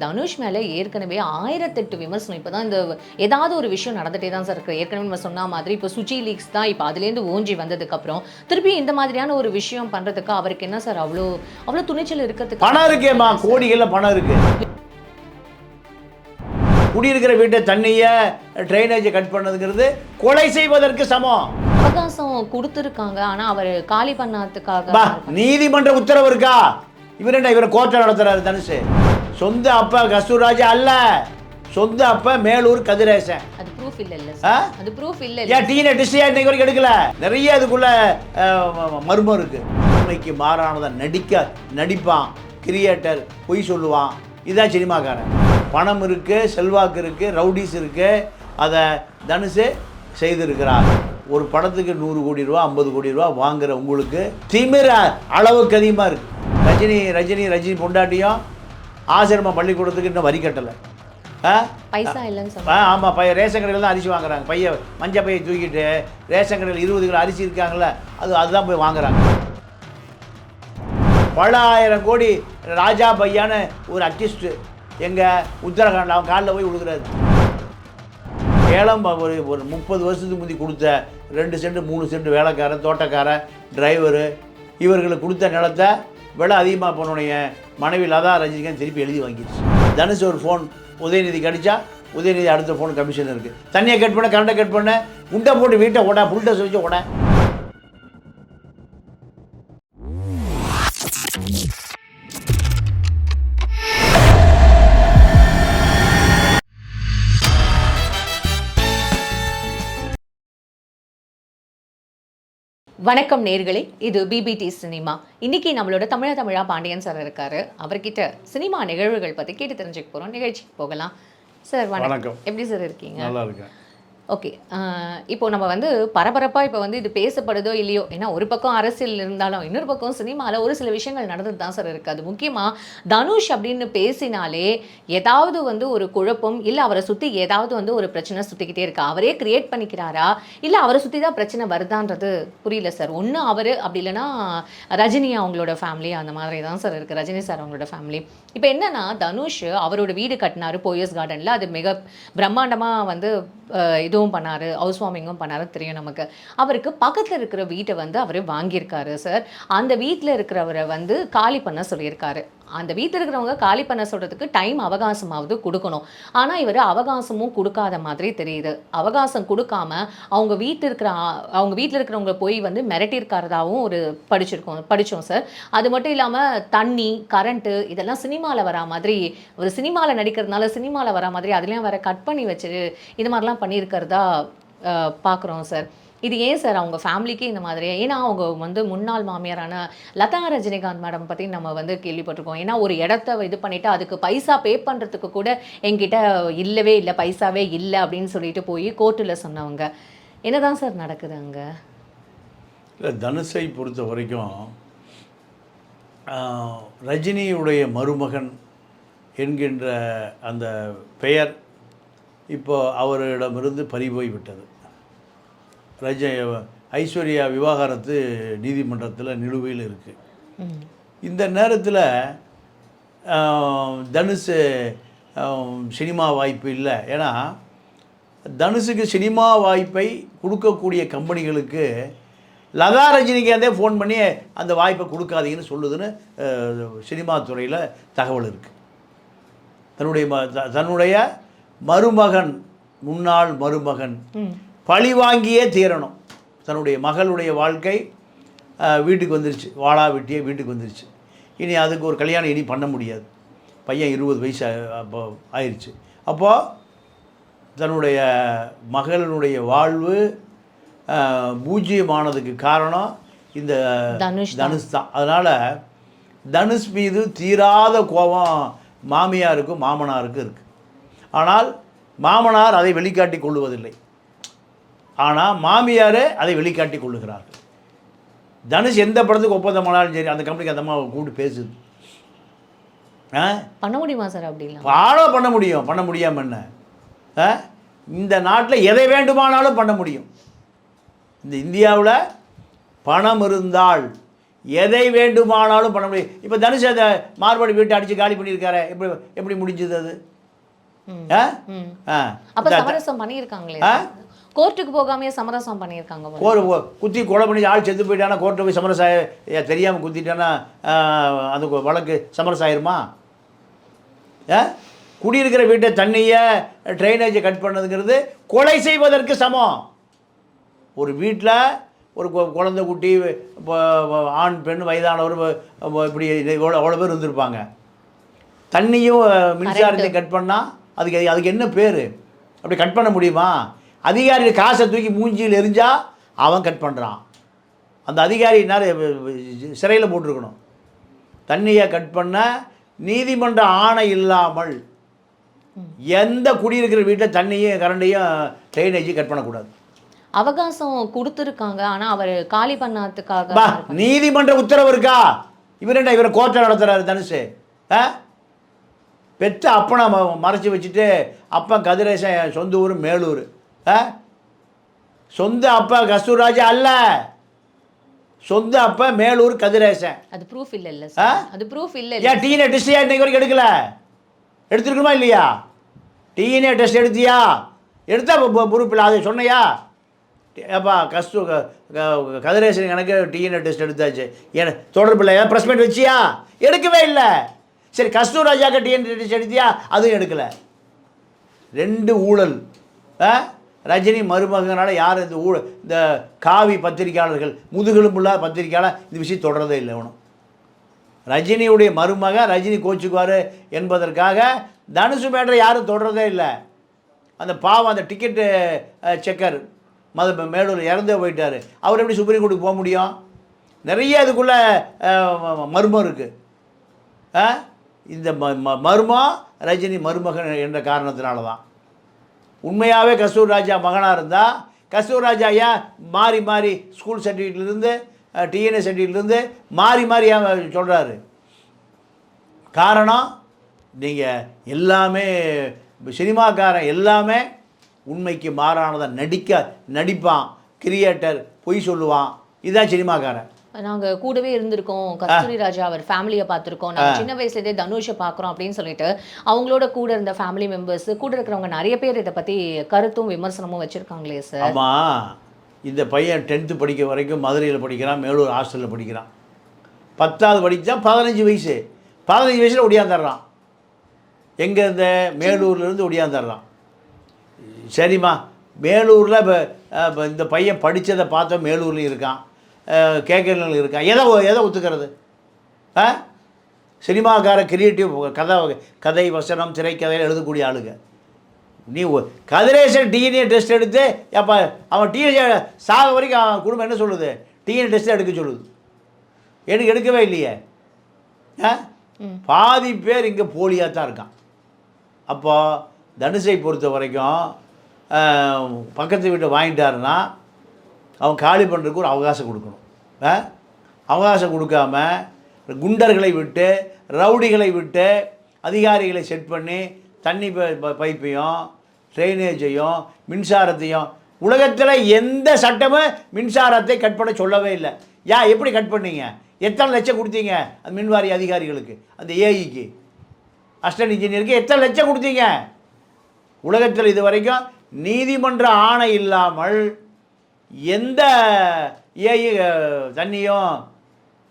தனுஷ் மேல ஏற்கனவே 1008 விமர்சனம். இப்பதான் இந்த ஏதாவது ஒரு விஷயம் நடந்துட்டே தான் சார் இருக்கு. ஏற்கனவே நம்ம சொன்ன மாதிரி இப்போ சுச்சி லீக்ஸ் தான் இப்போ அதுலேருந்து ஓஞ்சி வந்ததுக்கு அப்புறம் திருப்பி இந்த மாதிரியான ஒரு விஷயம் பண்றதுக்கு அவருக்கு என்ன சார் அவ்வளோ துணிச்சல் இருக்கிறதுக்கு? பணம் இருக்கேம்மா, கோடிகளில் பணம் இருக்கு. குடியிருக்கிற வீட்டை தண்ணியை ட்ரைனேஜை கட் பண்ணதுங்கிறது கொலை செய்வதற்கு சமம். அவகாசம் கொடுத்துருக்காங்க, ஆனா அவர் காலி பண்ணாததுக்காக நீதிமன்ற உத்தரவு இருக்கா? இவரை கோர்ட்டில் நடத்துறாரு தனுஷ். சொந்த அப்பா கஸ்தூராஜா அல்ல, சொந்த அப்பா மேலூர் கதிரேசன். அது ப்ரூஃப் இல்ல, அது ப்ரூஃப் இல்ல. ஏன் டீனை டிஸ்டியா இன்னைக்கு வரைக்கும் எடுக்கல? நிறைய அதுக்குள்ள மர்மம் இருக்கு. உண்மைக்கு மாறானதை நடிப்பான், கிரியேட்டர், பொய் சொல்லுவான். இதுதான் சினிமாக்காரன். பணம் இருக்கு, செல்வாக்கு இருக்கு, ரவுடிஸ் இருக்கு. அதை தனுஷ் செய்திருக்கிறார். ஒரு படத்துக்கு 100 கோடி ரூபா 50 கோடி ரூபா வாங்குற உங்களுக்கு திமிர அளவுக்கு அதிகமாக இருக்கு. ரஜினி பொண்டாட்டியும் ஆசிரம பள்ளிக்கூடத்துக்கு இன்னும் வரி கட்டலை. பைசா இல்லைன்னு ஆமாம், ரேஷன் கடையில் தான் அரிசி வாங்குறாங்க. மஞ்சள் பையை தூக்கிட்டு ரேஷன் கடையில் 20 கிலோ அரிசி இருக்காங்கல்ல, அதுதான் போய் வாங்குறாங்க. பல ஆயிரம் கோடி ராஜா பையான ஒரு ஆர்டிஸ்ட் எங்கள் உத்தரகாண்டில் அவன் காலில் போய் விழுகிறாரு. ஏலம் ஒரு 30 வருஷத்துக்கு முந்தி கொடுத்த 2 சென்ட் 3 சென்ட் வேலைக்காரன், தோட்டக்காரன், டிரைவரு இவர்களுக்கு கொடுத்த நிலத்தை விலை அதிகமாக போனோடைய மனைவி லதா ரஜினிகாந்த் திருப்பி எழுதி வாங்கிடுச்சு. தனுஷ் ஒரு ஃபோன் உதயநிதிக்கு அடித்தா உதயநிதி அடுத்த ஃபோன் கமிஷன் இருக்குது. தண்ணியை கட் பண்ண, கரண்டை கட் பண்ண, உண்டை போட்டு வீட்டை ஓட, புல்டஸ் வச்சு ஓட. வணக்கம் நேர்களே, இது பிபிடி சினிமா. இன்னைக்கு நம்மளோட தமிழா பாண்டியன் சார் இருக்காரு. அவர்கிட்ட சினிமா நிகழ்வுகள் பற்றி கேட்டு தெரிஞ்சுக்க போகிறோம். நிகழ்ச்சிக்கு போகலாம். சார் வணக்கம். எப்படி சார் இருக்கீங்க? நல்லா இருக்கேன். ஓகே, இப்போ நம்ம பரபரப்பாக இப்போ இது பேசப்படுதோ இல்லையோ, ஏன்னா ஒரு பக்கம் அரசியல் இருந்தாலும் இன்னொரு பக்கம் சினிமாவில் ஒரு சில விஷயங்கள் நடந்துட்டு தான் சார் இருக்குது. அது முக்கியமாக தனுஷ் அப்படின்னு பேசினாலே ஏதாவது ஒரு குழப்பம், இல்லை அவரை சுற்றி ஏதாவது ஒரு பிரச்சனை சுற்றிக்கிட்டே இருக்கா, அவரே கிரியேட் பண்ணிக்கிறாரா, இல்லை அவரை சுற்றி தான் பிரச்சனை வருதான்றது புரியல சார். ஒன்று அவர், அப்படி இல்லைன்னா ரஜினி அவங்களோட ஃபேமிலி, அந்த மாதிரி தான் சார் இருக்குது. ரஜினி சார் அவங்களோட ஃபேமிலி. இப்போ என்னன்னா, தனுஷ் அவரோட வீடு கட்டினார் போயஸ் கார்டனில். அது மிக பிரம்மாண்டமாக இதுவும் பண்ணார், ஹவுஸ் வார்மிங்கும் பண்ணார், தெரியும் நமக்கு. அவருக்கு பக்கத்தில் இருக்கிற வீட்டை அவர் வாங்கியிருக்காரு சார். அந்த வீட்டில் இருக்கிறவரை காலி பண்ண சொல்லியிருக்காரு. அந்த வீட்டில் இருக்கிறவங்க காலி பண்ண சொல்கிறதுக்கு டைம் அவகாசமாவது கொடுக்கணும். ஆனால் இவர் அவகாசமும் கொடுக்காத மாதிரி தெரியுது. அவகாசம் கொடுக்காம அவங்க வீட்டில் இருக்கிறவங்க போய் மிரட்டியிருக்கிறதாவும் ஒரு படித்தோம் சார். அது மட்டும் இல்லாமல் தண்ணி, கரண்ட்டு இதெல்லாம் சினிமாவில் வரா மாதிரி, ஒரு சினிமாவில் நடிக்கிறதுனால சினிமாவில் வரா மாதிரி அதுலேயும் வர கட் பண்ணி வச்சு இது மாதிரிலாம் பண்ணியிருக்கிறதா பார்க்குறோம் சார். இது ஏன் சார் அவங்க ஃபேமிலிக்கு இந்த மாதிரி? ஏன்னா அவங்க முன்னாள் மாமியாரான லதா ரஜினிகாந்த் மேடம் பற்றி நம்ம கேள்விப்பட்டிருக்கோம். ஏன்னா ஒரு இடத்த இது பண்ணிவிட்டு அதுக்கு பைசா பே பண்ணுறதுக்கு கூட என்கிட்ட இல்லவே இல்லை, பைசாவே இல்லை அப்படின்னு சொல்லிட்டு போய் கோர்ட்டில் சொன்னவங்க. என்னதான் சார் நடக்குது அங்கே? இல்லை, தனுஷை பொறுத்த வரைக்கும் ரஜினியுடைய மருமகன் என்கின்ற அந்த பெயர் இப்போ அவரிடமிருந்து பறிபோய் விட்டது. ஐஸ்வர்யா விவாகரத்து நீதிமன்றத்தில் நிலுவையில் இருக்குது. இந்த நேரத்தில் தனுஷ் சினிமா வாய்ப்பு இல்லை. ஏன்னா தனுஷுக்கு சினிமா வாய்ப்பை கொடுக்கக்கூடிய கம்பெனிகளுக்கு லதா ரஜினிகாந்தே ஃபோன் பண்ணி அந்த வாய்ப்பை கொடுக்காதீங்கன்னு சொல்லுதுன்னு சினிமா துறையில் தகவல் இருக்குது. தன்னுடைய மருமகன், முன்னாள் மருமகன் பழி வாங்கியே தீரணும். தன்னுடைய மகளுடைய வாழ்க்கை வீட்டுக்கு வந்துருச்சு, வாழா வெட்டியே வீட்டுக்கு வந்துருச்சு. இனி அதுக்கு ஒரு கல்யாணம் இனி பண்ண முடியாது. பையன் 20 வயசு அப்போ ஆயிடுச்சு. அப்போது தன்னுடைய மகளினுடைய வாழ்வு பூஜ்ஜியமானதுக்கு காரணம் இந்த தனுஷ் தான். அதனால் தனுஷ் மீது தீராத கோபம் மாமியாருக்கும் மாமனாருக்கும் இருக்குது. ஆனால் மாமனார் அதை வெளிக்காட்டி கொள்ளுவதில்லை, ஆனால் மாமியார் அதை வெளிக்காட்டி கொள்ளுகிறார்கள். தனுஷ் எந்த படத்துக்கு ஒப்பந்தம் பண்ணாலும் சரி, அந்த கம்பெனிக்கு அந்த அம்மாவை கூப்பிட்டு பேசுது. பண்ண முடியுமா சார்? அப்படிலாம் பாடம் பண்ண முடியும், பண்ண முடியாமல் என்ன? இந்த நாட்டில் எதை வேண்டுமானாலும் பண்ண முடியும். இந்த இந்தியாவில் பணம் இருந்தால் எதை வேண்டுமானாலும் பண்ண முடியும். இப்போ தனுஷ் அந்த மார்வாடி வீட்டை அடித்து காலி பண்ணியிருக்காரு, எப்படி எப்படி முடிஞ்சது அது? அப்ப சமரசம் பண்ணியிருக்காங்களே, கோர்ட்டுக்கு போகாமையே சமரசம் பண்ணியிருக்காங்க. குத்தி கொலை பண்ணி ஆள் செத்து போயிட்டானா கோர்ட்டை போய் சமரசம் தெரியாமல் குத்திட்டானா அந்த வழக்கு சமரசம் ஆயிருமா? குடியிருக்கிற வீட்டை தண்ணியை ட்ரைனேஜை கட் பண்ணதுங்கிறது கொலை செய்வதற்கு சமம். ஒரு வீட்டில் ஒரு குழந்தை குட்டி ஆண் பெண் வயதானவர் இப்படி அவ்வளோ பேர் இருந்திருப்பாங்க. தண்ணியும் மின்சாரத்தையும் கட் பண்ணால் அதுக்கு என்ன பேர்? அப்படி கட் பண்ண முடியுமா? அதிகாரிகள் காசை தூக்கி மூஞ்சியில் எரிஞ்சால் அவன் கட் பண்ணுறான். அந்த அதிகாரினால சிறையில் போட்டிருக்கணும். தண்ணியை கட் பண்ண நீதிமன்ற ஆணை இல்லாமல் எந்த குடியிருக்கிற வீட்டில் தண்ணியும் கரண்டையும் ட்ரைனேஜையும் கட் பண்ணக்கூடாது. அவகாசம் கொடுத்துருக்காங்க, ஆனால் அவர் காலி பண்ணாததுக்காக நீதிமன்ற உத்தரவு இருக்கா? இவரை கோர்ட்டை நடத்துறாரு தனுஷ். பெற்ற அப்பனை மறைச்சி வச்சுட்டு அப்பன் கதிரேசன் சொந்த ஊர் மேலூர். சொந்த அப்பா கஸ்தூர்ராஜா அல்ல, சொந்த அப்பா மேலூர் கதிரேசன். அது ப்ரூஃப் இல்ல சார், அது ப்ரூஃப் இல்ல. ஏன் டிஎன்ஏ டெஸ்ட் இன்னைக்கு வரைக்கும் எடுக்கல? எடுத்துருக்கணுமா இல்லையா? டிஎன்ஏ டெஸ்ட் எடுத்தியா? எடுத்தா ப்ரூஃப் இல்லை, அது சொன்னையா? அப்பா கதிரேசன் எனக்கு டிஎன்ஏ டெஸ்ட் எடுத்தாச்சு, ஏன்னா தொடர்பு இல்லை, ஏன் ப்ரெஸ் மீட் வச்சியா? எடுக்கவே இல்லை. சரி, கஸ்தூர்ராஜாக்கு டிஎன்ஏ டெஸ்ட் எடுத்தியா? அதுவும் எடுக்கலை. 2 ஊழல். ரஜினி மருமகனால யார் இந்த காவி பத்திரிகையாளர்கள் முதுகெலும்புள்ள பத்திரிகையாளர் இந்த விஷயம் தொடரதே இல்லை. ஒன்றும் ரஜினியுடைய மருமக ரஜினி கோச்சுக்குவார் என்பதற்காக தனுஷு மேட்டரை யாரும் தொடரதே இல்லை. அந்த பாவம் அந்த டிக்கெட்டு செக்கர் மேலூர் இறந்தே போயிட்டார். அவர் எப்படி சுப்ரீம் கோர்ட்டுக்கு போக முடியும்? நிறைய இதுக்குள்ளே மர்மம் இருக்குது. இந்த மர்மம் ரஜினி மருமகன் என்ற காரணத்தினால தான். உண்மையாகவே கஸ்தூர்ராஜா மகனாக இருந்தால் கஸ்தூர்ராஜா ஏன் மாறி மாறி ஸ்கூல் சர்டிஃபிகேட்லேருந்து டிஎன்ஏ சர்டிஃபிகேட்லேருந்து மாறி மாறி ஏன் சொல்கிறாரு? காரணம், நீங்கள் எல்லாமே சினிமாக்காரன் எல்லாமே உண்மைக்கு மாறானதை நடிப்பான், கிரியேட்டர் பொய் சொல்லுவான். இதுதான் சினிமாக்காரன். நாங்கள் கூடவே இருந்திருக்கோம், கஸ்தூரி ராஜா அவர் ஃபேமிலியை பார்த்துருக்கோம், நாங்கள் சின்ன வயசுலேருந்தே தனுஷை பார்க்குறோம் அப்படின்னு சொல்லிட்டு அவங்களோட கூட இருந்த ஃபேமிலி மெம்பர்ஸ் கூட இருக்கிறவங்க நிறைய பேர் இதை பற்றி கருத்தும் விமர்சனமும் வச்சுருக்காங்களே சார். ஆமாம், இந்த பையன் 10th படிக்க வரைக்கும் மதுரையில் படிக்கிறான், மேலூர் ஹாஸ்டலில் படிக்கிறான். 10வது படித்தான் 15 வயசு. 15 வயசில் ஒடியாந்துடுறான். எங்கே இருந்த மேலூர்லேருந்து ஒடியாந்துடுறான். சரிம்மா, மேலூரில் இப்போ இந்த பையன் படித்ததை பார்த்தோம், மேலூர்லேயும் இருக்கான், கேட்கறவங்க இருக்கான். எதை ஒத்துக்கிறது? சினிமாக்கார கிரியேட்டிவ் கதை வசனம் திரைக்கதையில் எழுதக்கூடிய ஆளுங்க. நீ கதிரேசன் டிஎன்ஏ டெஸ்ட் எடுத்து அப்போ அவன் டிஎன்ஏ சாக வரைக்கும் அவன் குடும்பம் என்ன சொல்லுது? டிஎன்ஏ டெஸ்ட் எடுக்க சொல்லுது. எனக்கு எடுக்கவே இல்லையே. பாதி பேர் இங்கே போலியாக தான் இருக்கான். அப்போது தனுஷை பொறுத்த வரைக்கும் பக்கத்து வீட்டை வாங்கிட்டாருன்னா அவன் காலி பண்ணுறதுக்கு ஒரு அவகாசம் கொடுக்கணும். அவகாசம் கொடுக்காம குண்டர்களை விட்டு ரவுடிகளை விட்டு அதிகாரிகளை செட் பண்ணி தண்ணி பைப்பையும் ட்ரைனேஜையும் மின்சாரத்தையும், உலகத்தில் எந்த சட்டமும் மின்சாரத்தை கட் பண்ண சொல்லவே இல்லை. எப்படி கட் பண்ணீங்க? எத்தனை லட்சம் கொடுத்தீங்க அந்த மின்வாரிய அதிகாரிகளுக்கு, அந்த ஏஇக்கு அசிஸ்டன்ட் இன்ஜினியருக்கு எத்தனை லட்சம் கொடுத்தீங்க? உலகத்தில் இது வரைக்கும் நீதிமன்ற ஆணை இல்லாமல் எந்த ஏஐ தண்ணியும்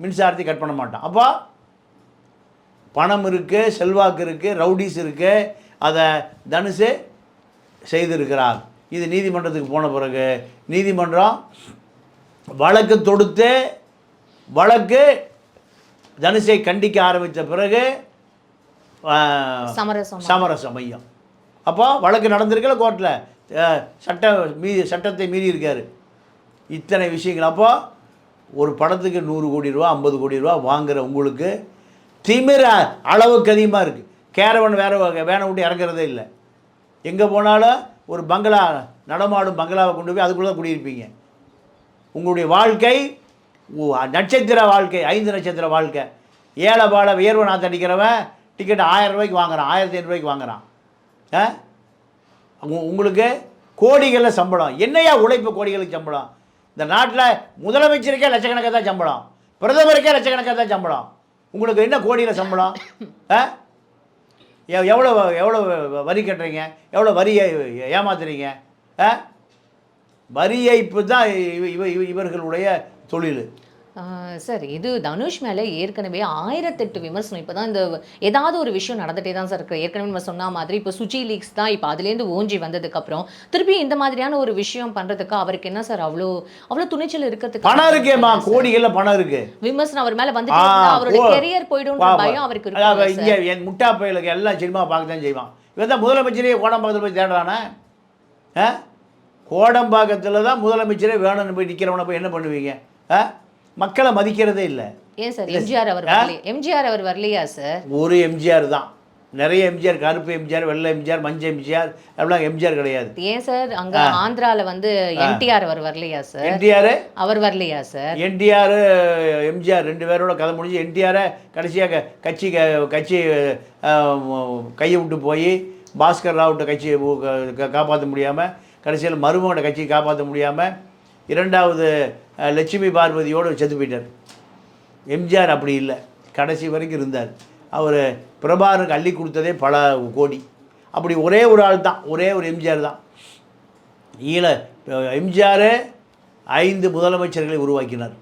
மின்சாரத்தை கட் பண்ண மாட்டான். அப்போ பணம் இருக்குது, செல்வாக்கு இருக்குது, ரவுடிஸ் இருக்குது, அதை தனுஷு செய்திருக்கிறார். இது நீதிமன்றத்துக்கு போன பிறகு நீதிமன்றம் வழக்கு தொடுத்து வழக்கு தனுஷை கண்டிக்க ஆரம்பித்த பிறகு சமரச மையம். அப்போ வழக்கு நடந்திருக்கல கோர்ட்டில், சட்டத்தை மீறி இருக்கார். இத்தனை விஷயங்கள். அப்போ ஒரு படத்துக்கு 100 கோடி ரூபா 50 கோடி ரூபா வாங்குகிற உங்களுக்கு திமிர அளவுக்கு அதிகமாக இருக்குது. கேரவன் வேனை விட்டு இறங்குறதே இல்லை. எங்கே போனாலும் ஒரு பங்களா, நடமாடும் பங்களாவை கொண்டு போய் அதுக்குள்ளே தான் குடியிருப்பீங்க. உங்களுடைய வாழ்க்கை நட்சத்திர வாழ்க்கை, 5 நட்சத்திர வாழ்க்கை. ஏழை பாட வியர்வை நாற்று அடிக்கிறவன் டிக்கெட் 1000 ரூபாய்க்கு வாங்குறான், 1500 ரூபாய்க்கு வாங்குறான். உங்களுக்கு கோடிகளில் சம்பளம். என்னையா உழைப்பு கோடிகளுக்கு சம்பளம்? இந்த நாட்டில் முதலமைச்சருக்கே லட்சக்கணக்காக தான் சம்பளம். பிரதமருக்கே லட்சக்கணக்காக தான் சம்பளம். உங்களுக்கு என்ன கோடியில் சம்பளம்? எவ்வளோ எவ்வளோ வரி கட்டுறீங்க? எவ்வளோ வரியை ஏமாத்துறீங்க? வரி ஏய்ப்பு தான் இவர்களுடைய தொழில். சார் இது தனுஷ் மேலே ஏற்கனவே 1008 விமர்சனம். இப்போ தான் இந்த ஏதாவது ஒரு விஷயம் நடந்துகிட்டே தான் சார் இருக்குது. ஏற்கனவே நம்ம சொன்ன மாதிரி இப்போ சுச்சி லீக்ஸ் தான் இப்போ அதுலேருந்து ஓஞ்சி வந்ததுக்கப்புறம் திருப்பி இந்த மாதிரியான ஒரு விஷயம் பண்ணுறதுக்கு அவருக்கு என்ன சார் அவ்வளோ அவ்வளோ துணிச்சல் இருக்கிறதுக்கு? பணம் இருக்கேம்மா, கோடிகளில் பணம் இருக்கு. விமர்சனம் அவர் மேலே வந்து அவருடைய கெரியர் போயிடும் பயம் அவருக்கு இருக்கு. இங்கே என் முட்டா பயிலுக்கு எல்லாம் சினிமா பார்க்க தான் செய்வான். இவன் தான் முதலமைச்சரே கோடம்பாக்கத்தில் போய் தேடுறானே. கோடம்பாக்கத்தில் தான் முதலமைச்சரே வேணும்னு போய் நிற்கிறவனை போய் என்ன பண்ணுவீங்க? மக்களை மதிக்கிறதே இல்லை. ஏன் சார் எம்ஜிஆர் அவர் வரலையா சார்? ஒரு எம்ஜிஆர் தான். நிறைய எம்ஜிஆர், கருப்பு எம்ஜிஆர், வெள்ளை எம்ஜிஆர், மஞ்சள் எம்ஜிஆர், அப்படிலாம் எம்ஜிஆர் கிடையாது. ஏன் சார் அங்கே ஆந்திராவில் வந்து என்டிஆர் அவர் வரலையா சார்? என்டிஆர் அவர் வரலையா சார்? என்டிஆர் எம்ஜிஆர் 2 பேரோட கதை முடிஞ்சு என்டிஆரை கடைசியாக கட்சி கையை விட்டு போய் பாஸ்கர் ராவ்ட்ட கட்சியை காப்பாற்ற முடியாமல், கடைசியில் மருமகோட கட்சியை காப்பாற்ற முடியாமல் 2வது லட்சுமி பார்வதியோடு செத்து போயிட்டார். எம்ஜிஆர் அப்படி இல்லை, கடைசி வரைக்கும் இருந்தார். அவர் பிரபாகருக்கு அள்ளி கொடுத்ததே பல கோடி. அப்படி ஒரே ஒரு ஆள் தான், ஒரே ஒரு எம்ஜிஆர் தான். எம்ஜிஆர் 5 முதலமைச்சர்களை உருவாக்கினார்.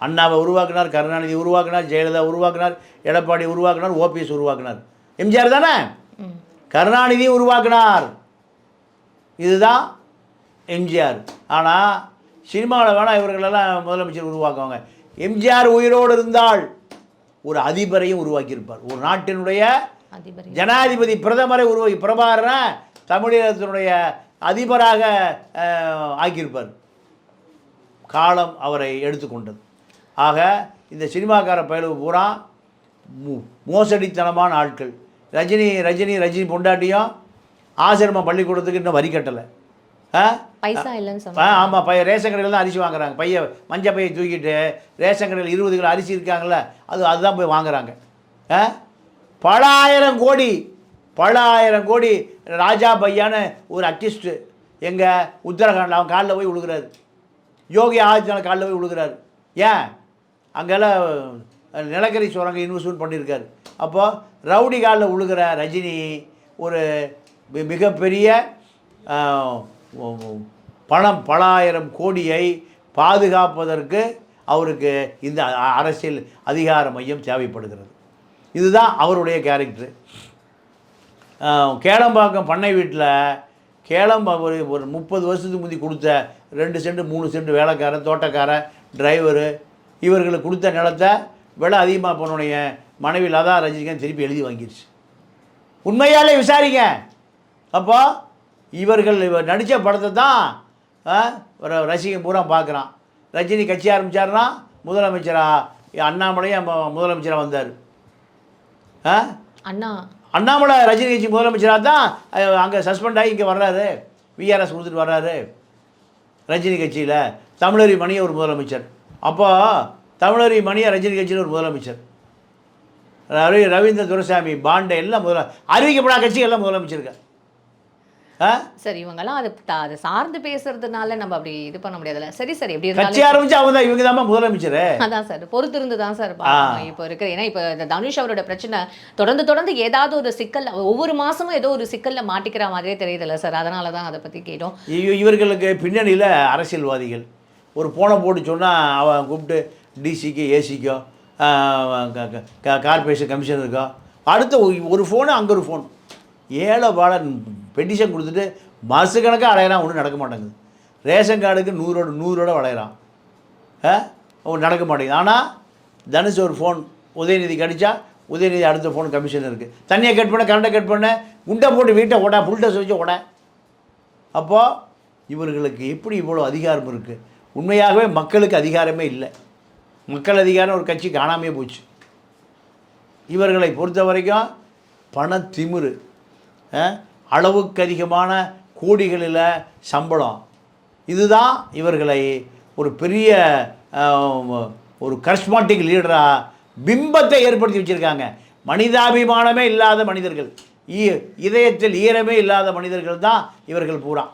அண்ணாவை உருவாக்கினார், கருணாநிதி உருவாக்கினார், ஜெயலலிதா உருவாக்கினார், எடப்பாடி உருவாக்கினார், ஓபிஎஸ் உருவாக்கினார். எம்ஜிஆர் தானே? கருணாநிதி உருவாக்கினார். இதுதான் எம்ஜிஆர். ஆனால் சினிமாவில் வேணால் இவர்களெல்லாம் முதலமைச்சர் உருவாக்குவாங்க. எம்ஜிஆர் உயிரோடு இருந்தால் ஒரு அதிபரையும் உருவாக்கியிருப்பார். ஒரு நாட்டினுடைய ஜனாதிபதி, பிரதமரை உருவாக்கி, பிரபாகரனை தமிழகத்தினுடைய அதிபராக ஆக்கியிருப்பார். காலம் அவரை எடுத்துக்கொண்டது. ஆக இந்த சினிமாக்கார பயலுக்கு பூரா மோசடித்தனமான ஆட்கள். ரஜினி பொண்டாட்டியும் ஆசிரமம் பள்ளிக்கூடத்துக்கு இன்னும் வரி கட்டலை. பைசா இல்லைன்னு சொன்னா. ஆமாம், ரேஷன் கடையில் தான் அரிசி வாங்குறாங்க. மஞ்சள் பையை தூக்கிட்டு ரேஷன் கடையில் 20 கிலோ அரிசி இருக்காங்களே, அதுதான் போய் வாங்குறாங்க. பல ஆயிரம் கோடி ராஜா பையான்னு ஒரு ஆர்டிஸ்ட்டு எங்கள் உத்தரகாண்டில் அவன் காலில் போய் விழுகிறாரு. யோகி ஆதித்யநாத் காலில் போய் விழுகிறாரு. ஏன்? அங்கெல்லாம் நிலக்கரி சுரங்க இன்வெஸ்ட்மெண்ட் பண்ணியிருக்காரு. அப்போது ரவுடி காலில் விழுகிற ரஜினி ஒரு மிகப்பெரிய பணம் பல ஆயிரம் கோடியை பாதுகாப்பதற்கு அவருக்கு இந்த அரசியல் அதிகார மையம் தேவைப்படுகிறது. இதுதான் அவருடைய கேரக்டரு. கேளம்பாக்கம் பண்ணை வீட்டில் ஒரு 30 வருஷத்துக்கு முந்தி கொடுத்த 2 சென்ட் 3 சென்ட் வேலைக்காரன், தோட்டக்காரன், டிரைவரு இவர்களுக்கு கொடுத்த நிலத்தை விலை அதிகமாக போனோடைய மனைவி லதா ரஜினிகாந்த் திருப்பி எழுதி வாங்கிடுச்சு. உண்மையாலே விசாரிங்க. அப்போ இவர்கள் நடித்த படத்தை தான் ரசிகன் பூரா பார்க்குறான். ரஜினி கட்சி ஆரம்பித்தார்னா முதலமைச்சராக அண்ணாமலையும் முதலமைச்சராக வந்தார். அண்ணாமலை ரஜினி கட்சி முதலமைச்சராக தான் அங்கே சஸ்பெண்ட் ஆகி இங்கே வர்றாரு. விஆர்எஸ் கொடுத்துட்டு வர்றாரு ரஜினி கட்சியில். தமிழறி மணியை ஒரு முதலமைச்சர். அப்போ தமிழறி மணியை ரஜினி கட்சியில் ஒரு முதலமைச்சர். ரவீந்திர துரைசாமி பாண்டே எல்லாம் அறிவிக்கப்படாத கட்சி எல்லாம் முதலமைச்சருக்கு. சரி, இவங்கெல்லாம் அதை சார்ந்து பேசுறதுனால நம்ம அப்படி இது பண்ண முடியாதுல்ல. சரி சார், எப்படி கட்சி ஆரம்பிச்சு அவங்க தான், இவங்க தான் முதலமைச்சர். அதான் சார், பொறுத்திருந்து தான் சார் பார்க்கணும் இப்போ இருக்கிற. ஏன்னா இப்போ இந்த தனுஷ் அவரோட பிரச்சனை தொடர்ந்து ஏதாவது ஒரு சிக்கல், ஒவ்வொரு மாசமும் ஏதோ ஒரு சிக்கல்ல மாட்டிக்கிற மாதிரியே தெரியுதுல்ல சார். அதனால தான் அதை பற்றி கேட்டோம். இவர்களுக்கு பின்னணியில் அரசியல்வாதிகள் ஒரு ஃபோனை போட்டு சொன்னால் அவன் கூப்பிட்டு டிசிக்கு, ஏசிக்கோ, கார்பரேஷன் கமிஷனருக்கோ அடுத்த ஒரு ஃபோனு, அங்கே ஒரு ஃபோன், ஏழை பாலன் பெட்டிஷன் கொடுத்துட்டு மாதக்கணக்காக அலையிறான். ஒன்றும் நடக்க மாட்டேங்குது. ரேஷன் கார்டுக்கு 100 வளையிறான். நடக்க மாட்டேங்குது. ஆனால் தனுஷ் ஒரு ஃபோன் உதயநிதி கடிச்சா உதயநிதி அடுத்த ஃபோன் கமிஷன் இருக்குது. தண்ணியை கட் பண்ண, கரண்டை கட் பண்ண, குண்டை போட்டு வீட்டை ஓட, புல்டஸ் வச்சு ஓட. அப்போது இவர்களுக்கு எப்படி இவ்வளோ அதிகாரம் இருக்குது? உண்மையாகவே மக்களுக்கு அதிகாரமே இல்லை. மக்கள் அதிகாரம் ஒரு கட்சி காணாமே போச்சு. இவர்களை பொறுத்த வரைக்கும் பணத்திமிரு, அளவுக்கு அதிகமான கோடிகளில் சம்பளம், இதுதான் இவர்களை ஒரு பெரிய ஒரு கரிஸ்மாட்டிக் லீடராக பிம்பத்தை ஏற்படுத்தி வச்சுருக்காங்க. மனிதாபிமானமே இல்லாத மனிதர்கள், இதயத்தில் ஈரமே இல்லாத மனிதர்கள் தான் இவர்கள் பூரா.